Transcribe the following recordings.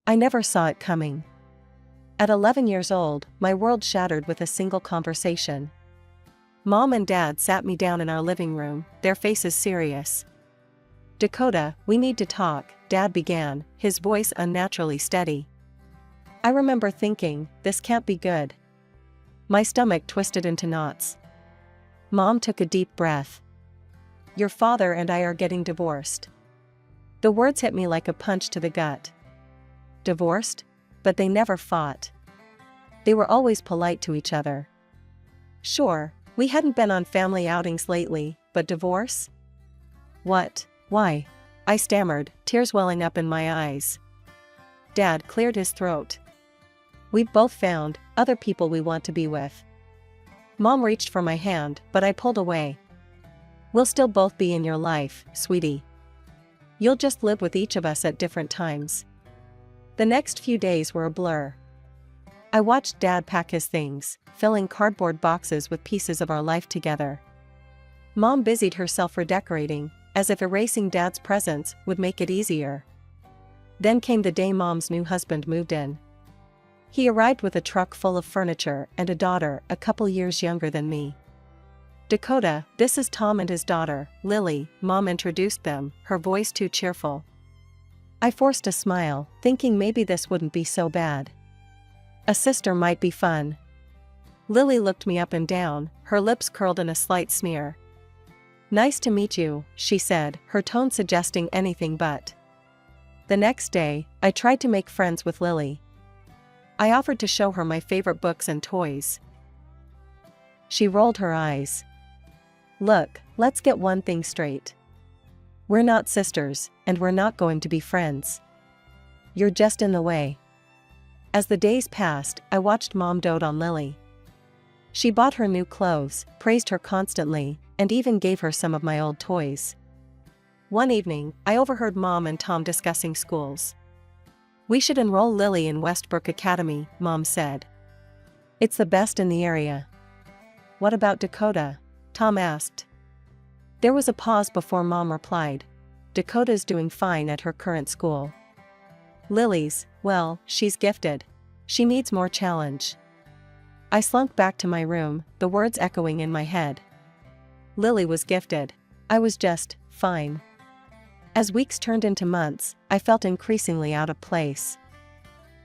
I never saw it coming. At 11 years old, my world shattered with a single conversation. Mom and Dad sat me down in our living room, their faces serious. "Dakota, we need to talk," Dad began, his voice unnaturally steady. I remember thinking, this can't be good. My stomach twisted into knots. Mom took a deep breath. "Your father and I are getting divorced." The words hit me like a punch to the gut. Divorced? But they never fought. They were always polite to each other. Sure, we hadn't been on family outings lately, but divorce? What? Why? I stammered, tears welling up in my eyes. Dad cleared his throat. "We've both found other people we want to be with." Mom reached for my hand, but I pulled away. "We'll still both be in your life, sweetie. You'll just live with each of us at different times." The next few days were a blur. I watched Dad pack his things, filling cardboard boxes with pieces of our life together. Mom busied herself redecorating, as if erasing Dad's presence would make it easier. Then came the day Mom's new husband moved in. He arrived with a truck full of furniture and a daughter a couple years younger than me. "Dakota, this is Tom and his daughter, Lily," Mom introduced them, her voice too cheerful. I forced a smile, thinking maybe this wouldn't be so bad. A sister might be fun. Lily looked me up and down, her lips curled in a slight sneer. "Nice to meet you," she said, her tone suggesting anything but. The next day, I tried to make friends with Lily. I offered to show her my favorite books and toys. She rolled her eyes. "Look, let's get one thing straight. We're not sisters, and we're not going to be friends. You're just in the way." As the days passed, I watched Mom dote on Lily. She bought her new clothes, praised her constantly, and even gave her some of my old toys. One evening, I overheard Mom and Tom discussing schools. "We should enroll Lily in Westbrook Academy," Mom said. "It's the best in the area." "What about Dakota?" Tom asked. There was a pause before Mom replied. "Dakota's doing fine at her current school. Lily's, well, she's gifted. She needs more challenge." I slunk back to my room, the words echoing in my head. Lily was gifted. I was just fine. As weeks turned into months, I felt increasingly out of place.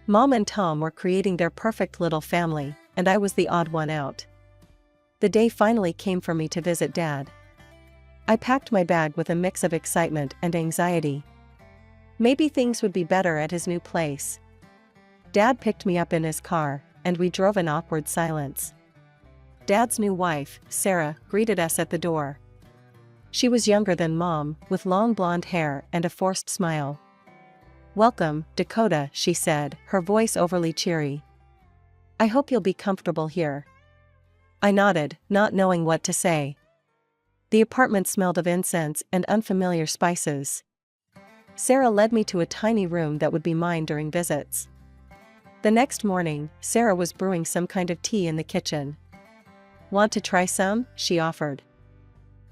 Mom and Tom were creating their perfect little family, and I was the odd one out. The day finally came for me to visit Dad. I packed my bag with a mix of excitement and anxiety. Maybe things would be better at his new place. Dad picked me up in his car, and we drove in awkward silence. Dad's new wife, Sarah, greeted us at the door. She was younger than Mom, with long blonde hair and a forced smile. "Welcome, Dakota," she said, her voice overly cheery. "I hope you'll be comfortable here." I nodded, not knowing what to say. The apartment smelled of incense and unfamiliar spices. Sarah led me to a tiny room that would be mine during visits. The next morning, Sarah was brewing some kind of tea in the kitchen. "Want to try some?" she offered.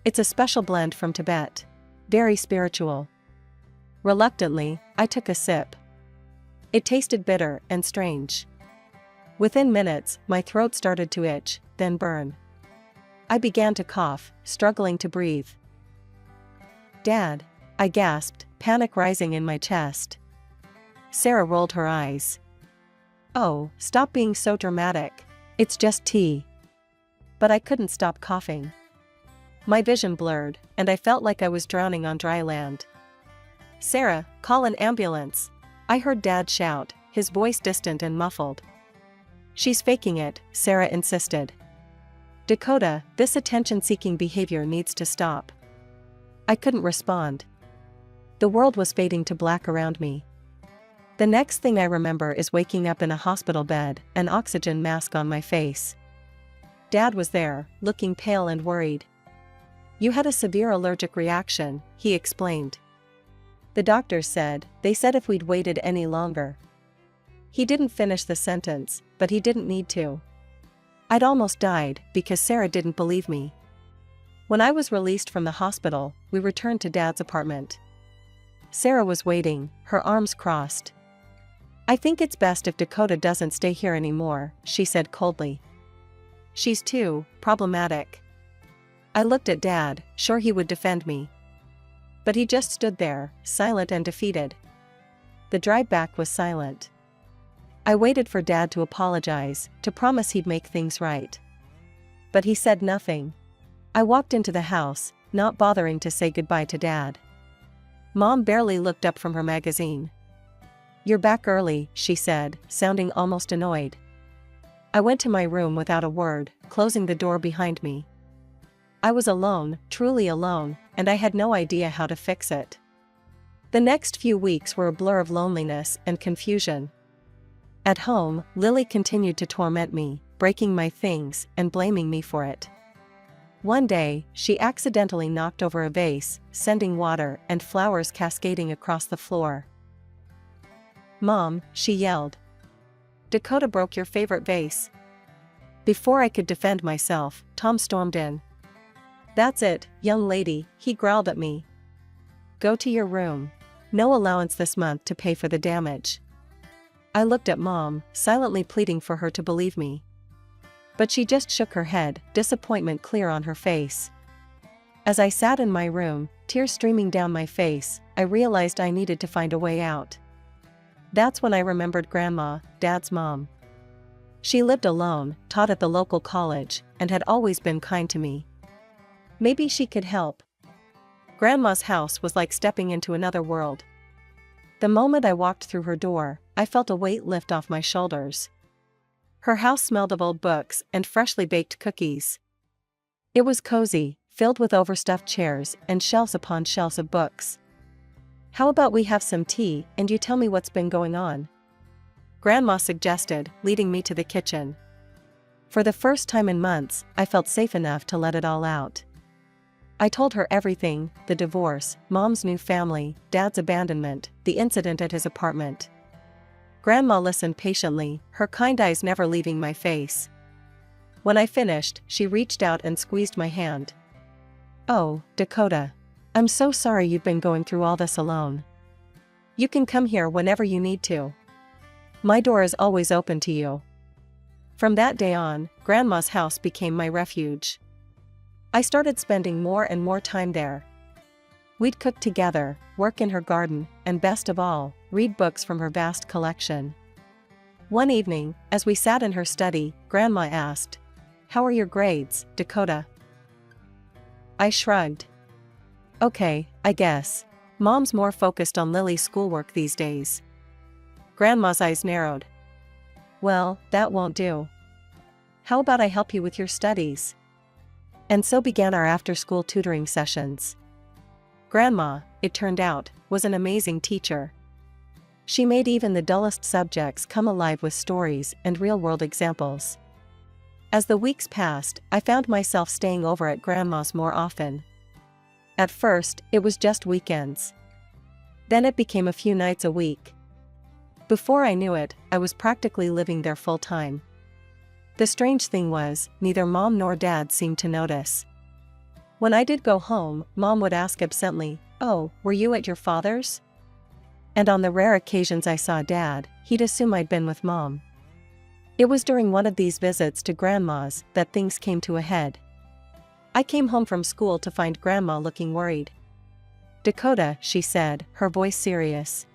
"It's a special blend from Tibet. Very spiritual." Reluctantly, I took a sip. It tasted bitter and strange. Within minutes, my throat started to itch, then burn. I began to cough, struggling to breathe. "Dad," I gasped, panic rising in my chest. Sarah rolled her eyes. "Oh, stop being so dramatic. It's just tea." But I couldn't stop coughing. My vision blurred, and I felt like I was drowning on dry land. "Sarah, call an ambulance," I heard Dad shout, his voice distant and muffled. "She's faking it," Sarah insisted. "Dakota, this attention-seeking behavior needs to stop." I couldn't respond. The world was fading to black around me. The next thing I remember is waking up in a hospital bed, an oxygen mask on my face. Dad was there, looking pale and worried. "You had a severe allergic reaction," he explained. "The doctors said, they said if we'd waited any longer." He didn't finish the sentence, but he didn't need to. I'd almost died, because Sarah didn't believe me. When I was released from the hospital, we returned to Dad's apartment. Sarah was waiting, her arms crossed. I think it's best if Dakota doesn't stay here anymore, she said coldly. She's too problematic. I looked at Dad, sure he would defend me. But he just stood there, silent and defeated. The drive back was silent. I waited for Dad to apologize, to promise he'd make things right. But he said nothing. I walked into the house, not bothering to say goodbye to Dad. Mom barely looked up from her magazine. You're back early, she said, sounding almost annoyed. I went to my room without a word, closing the door behind me. I was alone, truly alone, and I had no idea how to fix it. The next few weeks were a blur of loneliness and confusion. At home, Lily continued to torment me, breaking my things and blaming me for it. One day, she accidentally knocked over a vase, sending water and flowers cascading across the floor. Mom, she yelled. Dakota broke your favorite vase. Before I could defend myself, Tom stormed in. That's it, young lady, he growled at me. Go to your room. No allowance this month to pay for the damage. I looked at Mom, silently pleading for her to believe me. But she just shook her head, disappointment clear on her face. As I sat in my room, tears streaming down my face, I realized I needed to find a way out. That's when I remembered Grandma, Dad's mom. She lived alone, taught at the local college, and had always been kind to me. Maybe she could help. Grandma's house was like stepping into another world. The moment I walked through her door, I felt a weight lift off my shoulders. Her house smelled of old books and freshly baked cookies. It was cozy, filled with overstuffed chairs and shelves upon shelves of books. How about we have some tea and you tell me what's been going on? Grandma suggested, leading me to the kitchen. For the first time in months, I felt safe enough to let it all out. I told her everything, the divorce, Mom's new family, Dad's abandonment, the incident at his apartment. Grandma listened patiently, her kind eyes never leaving my face. When I finished, she reached out and squeezed my hand. Oh, Dakota. I'm so sorry you've been going through all this alone. You can come here whenever you need to. My door is always open to you. From that day on, Grandma's house became my refuge. I started spending more and more time there. We'd cook together, work in her garden, and best of all, read books from her vast collection. One evening, as we sat in her study, Grandma asked, "How are your grades, Dakota?" I shrugged. Okay, I guess. Mom's more focused on Lily's schoolwork these days. Grandma's eyes narrowed. Well, that won't do. How about I help you with your studies? And so began our after-school tutoring sessions. Grandma, it turned out, was an amazing teacher. She made even the dullest subjects come alive with stories and real-world examples. As the weeks passed, I found myself staying over at Grandma's more often. At first, it was just weekends. Then it became a few nights a week. Before I knew it, I was practically living there full-time. The strange thing was, neither Mom nor Dad seemed to notice. When I did go home, Mom would ask absently, "Oh, were you at your father's?" And on the rare occasions I saw Dad, he'd assume I'd been with Mom. It was during one of these visits to Grandma's that things came to a head. I came home from school to find Grandma looking worried. "Dakota," she said, her voice serious.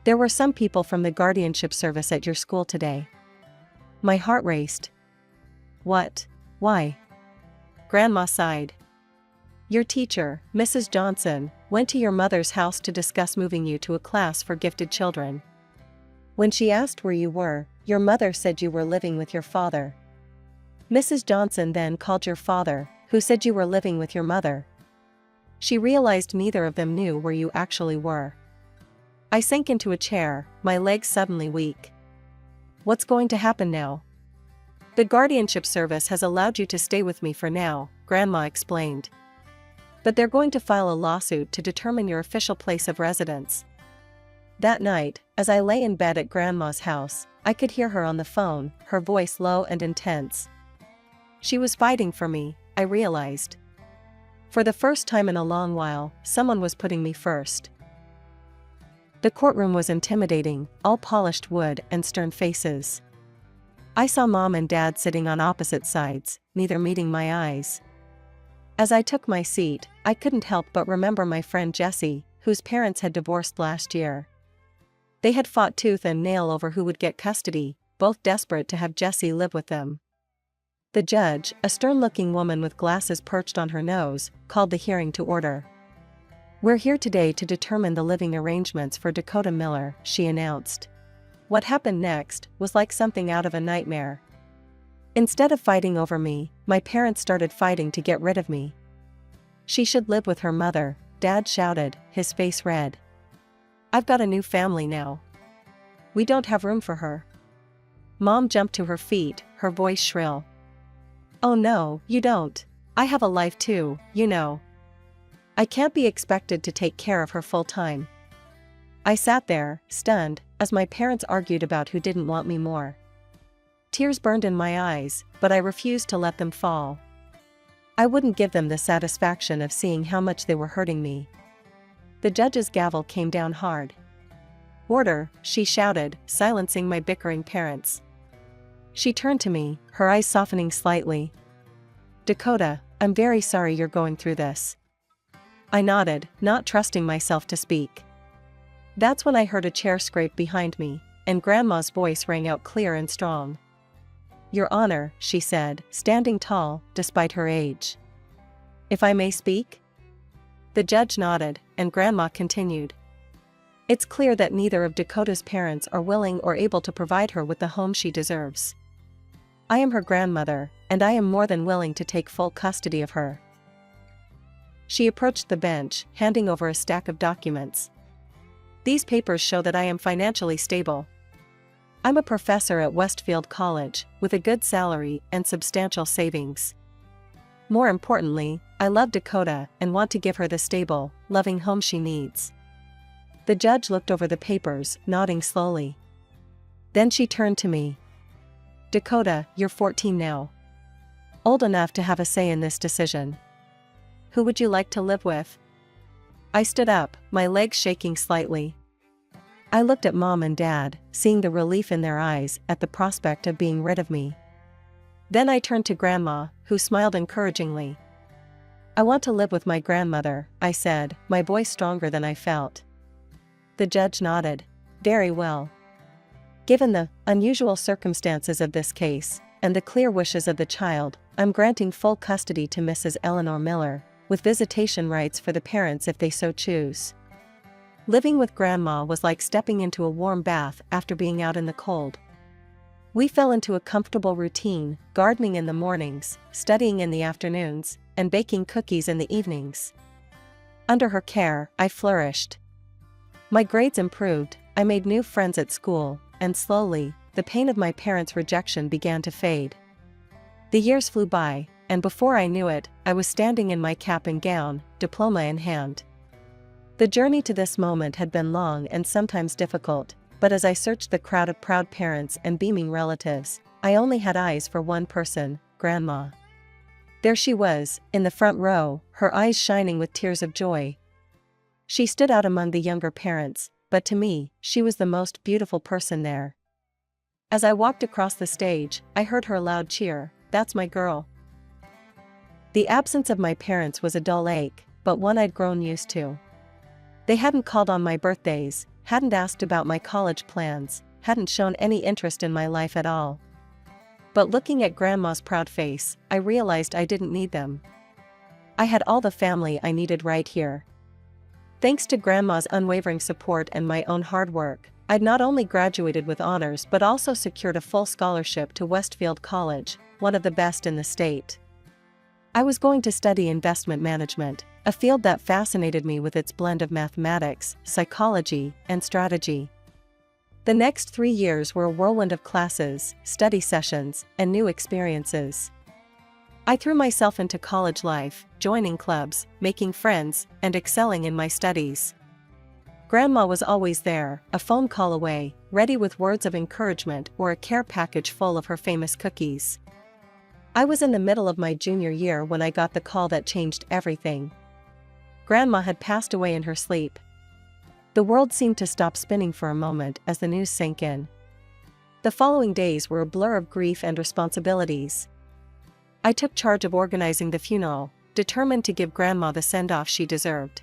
"There were some people from the guardianship service at your school today." My heart raced. What? Why? Grandma sighed. "Your teacher, Mrs. Johnson, went to your mother's house to discuss moving you to a class for gifted children. When she asked where you were, your mother said you were living with your father. Mrs. Johnson then called your father, who said you were living with your mother. She realized neither of them knew where you actually were." I sank into a chair, my legs suddenly weak. "What's going to happen now?" "The guardianship service has allowed you to stay with me for now," Grandma explained. "But they're going to file a lawsuit to determine your official place of residence." That night, as I lay in bed at Grandma's house, I could hear her on the phone, her voice low and intense. She was fighting for me, I realized. For the first time in a long while, someone was putting me first. The courtroom was intimidating, all polished wood and stern faces. I saw Mom and Dad sitting on opposite sides, neither meeting my eyes. As I took my seat, I couldn't help but remember my friend Jessie, whose parents had divorced last year. They had fought tooth and nail over who would get custody, both desperate to have Jessie live with them. The judge, a stern-looking woman with glasses perched on her nose, called the hearing to order. "We're here today to determine the living arrangements for Dakota Miller," she announced. What happened next was like something out of a nightmare. Instead of fighting over me, my parents started fighting to get rid of me. "She should live with her mother," Dad shouted, his face red. "I've got a new family now. We don't have room for her." Mom jumped to her feet, her voice shrill. "Oh no, you don't. I have a life too, you know. I can't be expected to take care of her full time." I sat there, stunned, as my parents argued about who didn't want me more. Tears burned in my eyes, but I refused to let them fall. I wouldn't give them the satisfaction of seeing how much they were hurting me. The judge's gavel came down hard. "Order," she shouted, silencing my bickering parents. She turned to me, her eyes softening slightly. "Dakota, I'm very sorry you're going through this." I nodded, not trusting myself to speak. That's when I heard a chair scrape behind me, and Grandma's voice rang out clear and strong. "Your Honor," she said, standing tall, despite her age. "If I may speak?" The judge nodded, and Grandma continued. "It's clear that neither of Dakota's parents are willing or able to provide her with the home she deserves. I am her grandmother, and I am more than willing to take full custody of her." She approached the bench, handing over a stack of documents. "These papers show that I am financially stable. I'm a professor at Westfield College, with a good salary and substantial savings. More importantly, I love Dakota and want to give her the stable, loving home she needs." The judge looked over the papers, nodding slowly. Then she turned to me. "Dakota, you're 14 now. Old enough to have a say in this decision. Who would you like to live with?" I stood up, my legs shaking slightly. I looked at Mom and Dad, seeing the relief in their eyes at the prospect of being rid of me. Then I turned to Grandma, who smiled encouragingly. "I want to live with my grandmother," I said, my voice stronger than I felt. The judge nodded. "Very well. Given the unusual circumstances of this case, and the clear wishes of the child, I'm granting full custody to Mrs. Eleanor Miller, with visitation rights for the parents if they so choose." Living with Grandma was like stepping into a warm bath after being out in the cold. We fell into a comfortable routine, gardening in the mornings, studying in the afternoons, and baking cookies in the evenings. Under her care, I flourished. My grades improved, I made new friends at school, and slowly, the pain of my parents' rejection began to fade. The years flew by, and before I knew it, I was standing in my cap and gown, diploma in hand. The journey to this moment had been long and sometimes difficult, but as I searched the crowd of proud parents and beaming relatives, I only had eyes for one person, Grandma. There she was, in the front row, her eyes shining with tears of joy. She stood out among the younger parents, but to me, she was the most beautiful person there. As I walked across the stage, I heard her loud cheer, "That's my girl." The absence of my parents was a dull ache, but one I'd grown used to. They hadn't called on my birthdays, hadn't asked about my college plans, hadn't shown any interest in my life at all. But looking at Grandma's proud face, I realized I didn't need them. I had all the family I needed right here. Thanks to Grandma's unwavering support and my own hard work, I'd not only graduated with honors but also secured a full scholarship to Westfield College, one of the best in the state. I was going to study investment management, a field that fascinated me with its blend of mathematics, psychology, and strategy. The next 3 years were a whirlwind of classes, study sessions, and new experiences. I threw myself into college life, joining clubs, making friends, and excelling in my studies. Grandma was always there, a phone call away, ready with words of encouragement or a care package full of her famous cookies. I was in the middle of my junior year when I got the call that changed everything. Grandma had passed away in her sleep. The world seemed to stop spinning for a moment as the news sank in. The following days were a blur of grief and responsibilities. I took charge of organizing the funeral, determined to give Grandma the send-off she deserved.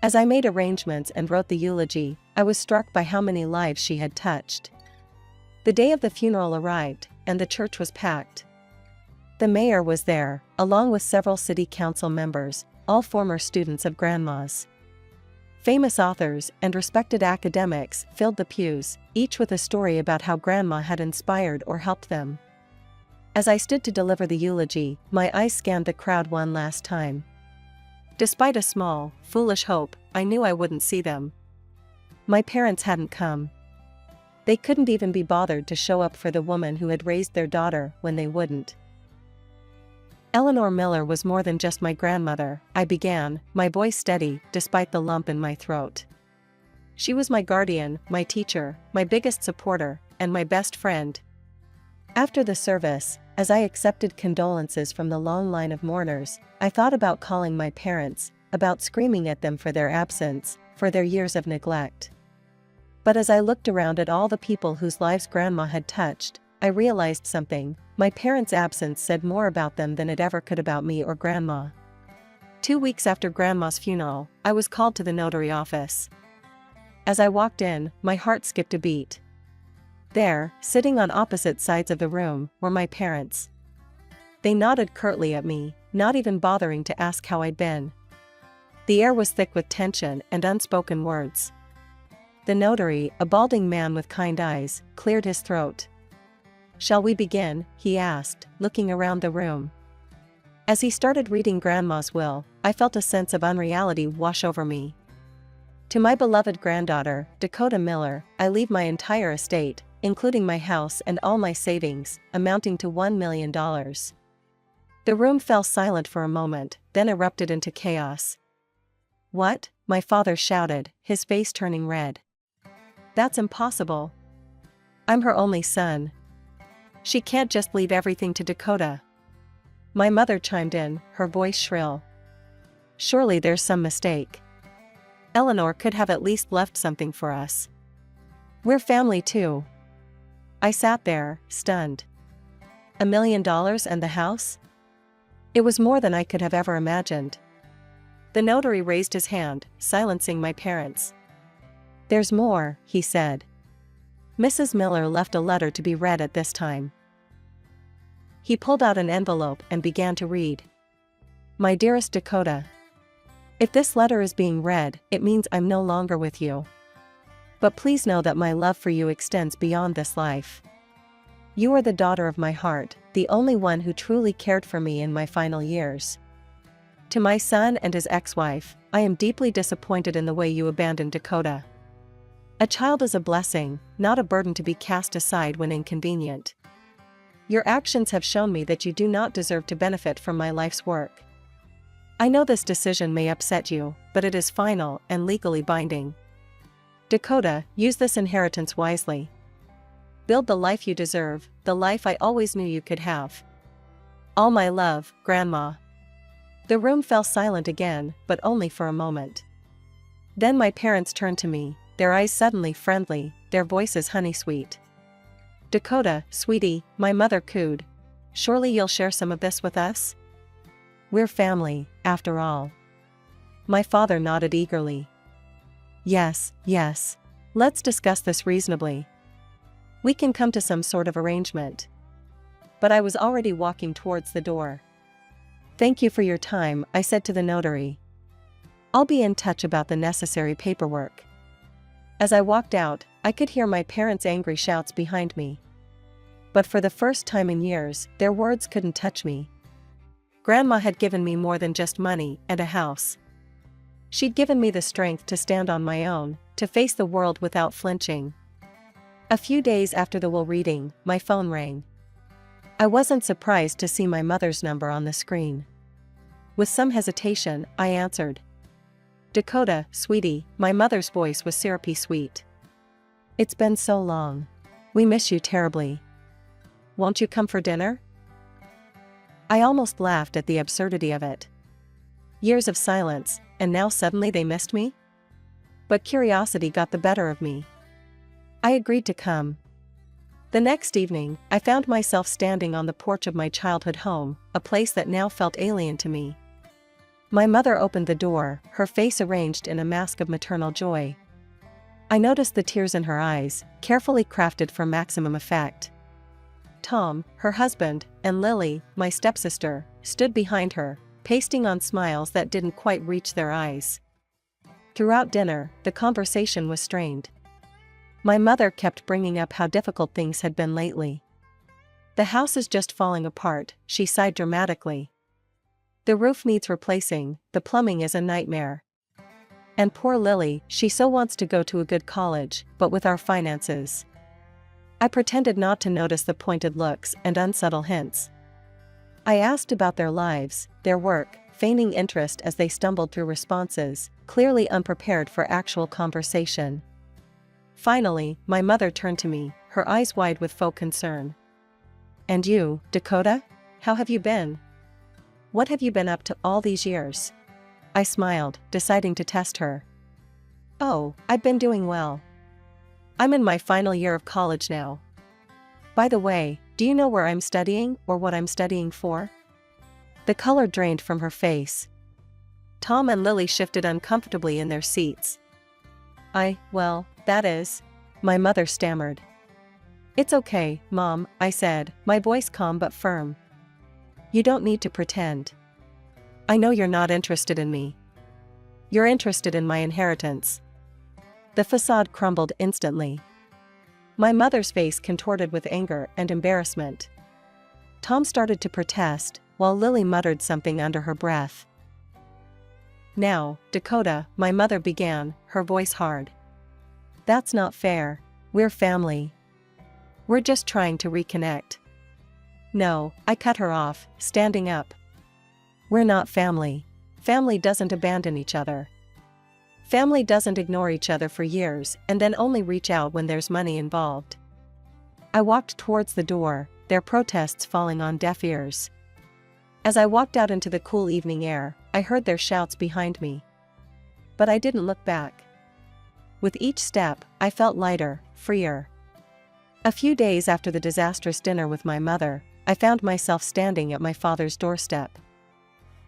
As I made arrangements and wrote the eulogy, I was struck by how many lives she had touched. The day of the funeral arrived, and the church was packed. The mayor was there, along with several city council members, all former students of Grandma's. Famous authors and respected academics filled the pews, each with a story about how Grandma had inspired or helped them. As I stood to deliver the eulogy, my eyes scanned the crowd one last time. Despite a small, foolish hope, I knew I wouldn't see them. My parents hadn't come. They couldn't even be bothered to show up for the woman who had raised their daughter when they wouldn't. Eleanor Miller was more than just my grandmother, I began, my voice steady despite the lump in my throat. She was my guardian, my teacher, my biggest supporter, and my best friend. After the service, as I accepted condolences from the long line of mourners, I thought about calling my parents, about screaming at them for their absence, for their years of neglect. But as I looked around at all the people whose lives Grandma had touched, I realized something: my parents' absence said more about them than it ever could about me or Grandma. 2 weeks after Grandma's funeral, I was called to the notary office. As I walked in, my heart skipped a beat. There, sitting on opposite sides of the room, were my parents. They nodded curtly at me, not even bothering to ask how I'd been. The air was thick with tension and unspoken words. The notary, a balding man with kind eyes, cleared his throat. "Shall we begin?" he asked, looking around the room. As he started reading Grandma's will, I felt a sense of unreality wash over me. To my beloved granddaughter, Dakota Miller, I leave my entire estate, including my house and all my savings, amounting to $1 million. The room fell silent for a moment, then erupted into chaos. "What?" my father shouted, his face turning red. "That's impossible. I'm her only son. She can't just leave everything to Dakota." My mother chimed in, her voice shrill. "Surely there's some mistake. Eleanor could have at least left something for us. We're family too." I sat there, stunned. $1 million and the house? It was more than I could have ever imagined. The notary raised his hand, silencing my parents. "There's more," he said. Mrs. Miller left a letter to be read at this time. He pulled out an envelope and began to read. "My dearest Dakota, if this letter is being read, it means I'm no longer with you. But please know that my love for you extends beyond this life. You are the daughter of my heart, the only one who truly cared for me in my final years. To my son and his ex-wife, I am deeply disappointed in the way you abandoned Dakota. A child is a blessing, not a burden to be cast aside when inconvenient. Your actions have shown me that you do not deserve to benefit from my life's work. I know this decision may upset you, but it is final and legally binding. Dakota, use this inheritance wisely. Build the life you deserve, the life I always knew you could have. All my love, Grandma." The room fell silent again, but only for a moment. Then my parents turned to me, their eyes suddenly friendly, their voices honey-sweet. "Dakota, sweetie," my mother cooed. "Surely you'll share some of this with us? We're family, after all." My father nodded eagerly. Yes. Let's discuss this reasonably. We can come to some sort of arrangement." But I was already walking towards the door. "Thank you for your time," I said to the notary. "I'll be in touch about the necessary paperwork." As I walked out, I could hear my parents' angry shouts behind me. But for the first time in years, their words couldn't touch me. Grandma had given me more than just money and a house. She'd given me the strength to stand on my own, to face the world without flinching. A few days after the will reading, my phone rang. I wasn't surprised to see my mother's number on the screen. With some hesitation, I answered. "Dakota, sweetie," my mother's voice was syrupy sweet. "It's been so long. We miss you terribly. Won't you come for dinner?" I almost laughed at the absurdity of it. Years of silence, and now suddenly they missed me? But curiosity got the better of me. I agreed to come. The next evening, I found myself standing on the porch of my childhood home, a place that now felt alien to me. My mother opened the door, her face arranged in a mask of maternal joy. I noticed the tears in her eyes, carefully crafted for maximum effect. Tom, her husband, and Lily, my stepsister, stood behind her, pasting on smiles that didn't quite reach their eyes. Throughout dinner, the conversation was strained. My mother kept bringing up how difficult things had been lately. "The house is just falling apart," she sighed dramatically. "The roof needs replacing, the plumbing is a nightmare. And poor Lily, she so wants to go to a good college, but with our finances." I pretended not to notice the pointed looks and unsubtle hints. I asked about their lives, their work, feigning interest as they stumbled through responses, clearly unprepared for actual conversation. Finally, my mother turned to me, her eyes wide with faux concern. "And you, Dakota? How have you been? What have you been up to all these years?" I smiled, deciding to test her. "Oh, I've been doing well. I'm in my final year of college now. By the way, do you know where I'm studying or what I'm studying for?" The color drained from her face. Tom and Lily shifted uncomfortably in their seats. Well, that is," my mother stammered. "It's okay, Mom," I said, my voice calm but firm. "You don't need to pretend. I know you're not interested in me. You're interested in my inheritance." The facade crumbled instantly. My mother's face contorted with anger and embarrassment. Tom started to protest, while Lily muttered something under her breath. "Now, Dakota," my mother began, her voice hard. "That's not fair. We're family. We're just trying to reconnect." "No," I cut her off, standing up. "We're not family. Family doesn't abandon each other. Family doesn't ignore each other for years and then only reach out when there's money involved." I walked towards the door, their protests falling on deaf ears. As I walked out into the cool evening air, I heard their shouts behind me. But I didn't look back. With each step, I felt lighter, freer. A few days after the disastrous dinner with my mother, I found myself standing at my father's doorstep.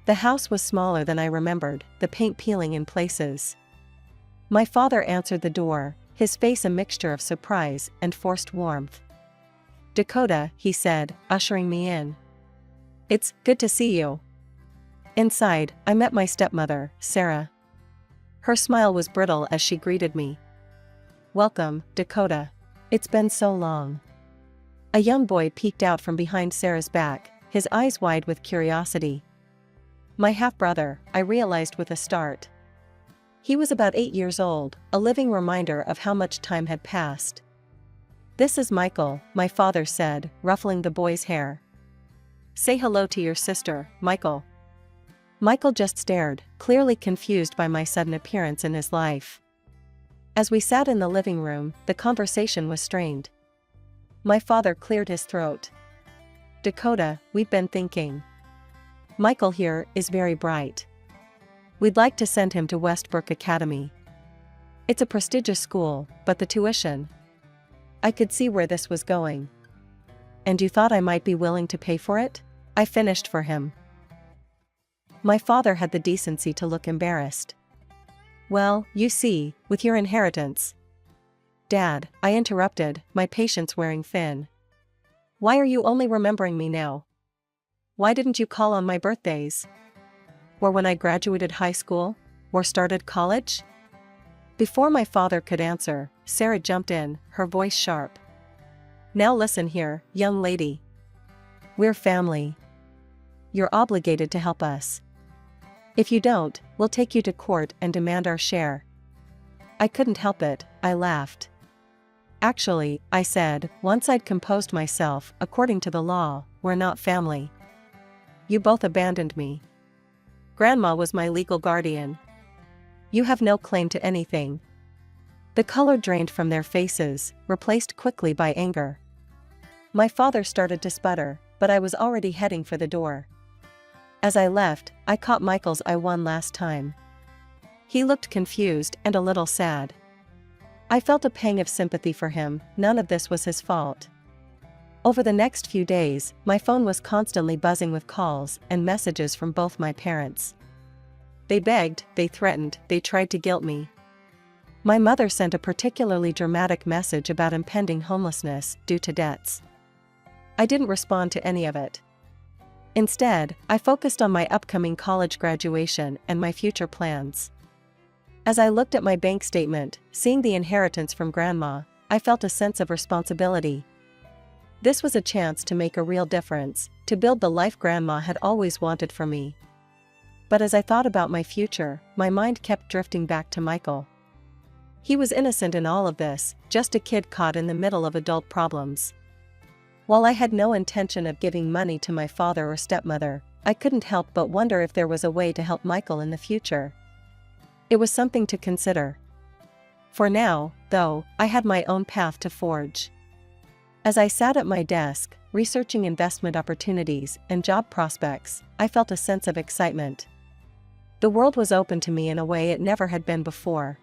The house was smaller than I remembered, the paint peeling in places. My father answered the door, his face a mixture of surprise and forced warmth. "Dakota," he said, ushering me in. "It's good to see you." Inside, I met my stepmother, Sarah. Her smile was brittle as she greeted me. "Welcome, Dakota. It's been so long." A young boy peeked out from behind Sarah's back, his eyes wide with curiosity. My half-brother, I realized with a start. He was about 8 years old, a living reminder of how much time had passed. "This is Michael," my father said, ruffling the boy's hair. "Say hello to your sister, Michael." Michael just stared, clearly confused by my sudden appearance in his life. As we sat in the living room, the conversation was strained. My father cleared his throat. "Dakota, we've been thinking. Michael here is very bright. We'd like to send him to Westbrook Academy. It's a prestigious school, but the tuition..." I could see where this was going. "And you thought I might be willing to pay for it?" I finished for him. My father had the decency to look embarrassed. "Well, you see, with your inheritance..." "Dad," I interrupted, my patience wearing thin. "Why are you only remembering me now? Why didn't you call on my birthdays? Or when I graduated high school? Or started college?" Before my father could answer, Sarah jumped in, her voice sharp. "Now listen here, young lady. We're family. You're obligated to help us. If you don't, we'll take you to court and demand our share." I couldn't help it, I laughed. "Actually," I said, once I'd composed myself, "according to the law, we're not family. You both abandoned me. Grandma was my legal guardian. You have no claim to anything." The color drained from their faces, replaced quickly by anger. My father started to sputter, but I was already heading for the door. As I left, I caught Michael's eye one last time. He looked confused and a little sad. I felt a pang of sympathy for him. None of this was his fault. Over the next few days, my phone was constantly buzzing with calls and messages from both my parents. They begged, they threatened, they tried to guilt me. My mother sent a particularly dramatic message about impending homelessness due to debts. I didn't respond to any of it. Instead, I focused on my upcoming college graduation and my future plans. As I looked at my bank statement, seeing the inheritance from Grandma, I felt a sense of responsibility. This was a chance to make a real difference, to build the life Grandma had always wanted for me. But as I thought about my future, my mind kept drifting back to Michael. He was innocent in all of this, just a kid caught in the middle of adult problems. While I had no intention of giving money to my father or stepmother, I couldn't help but wonder if there was a way to help Michael in the future. It was something to consider. For now, though, I had my own path to forge. As I sat at my desk, researching investment opportunities and job prospects, I felt a sense of excitement. The world was open to me in a way it never had been before.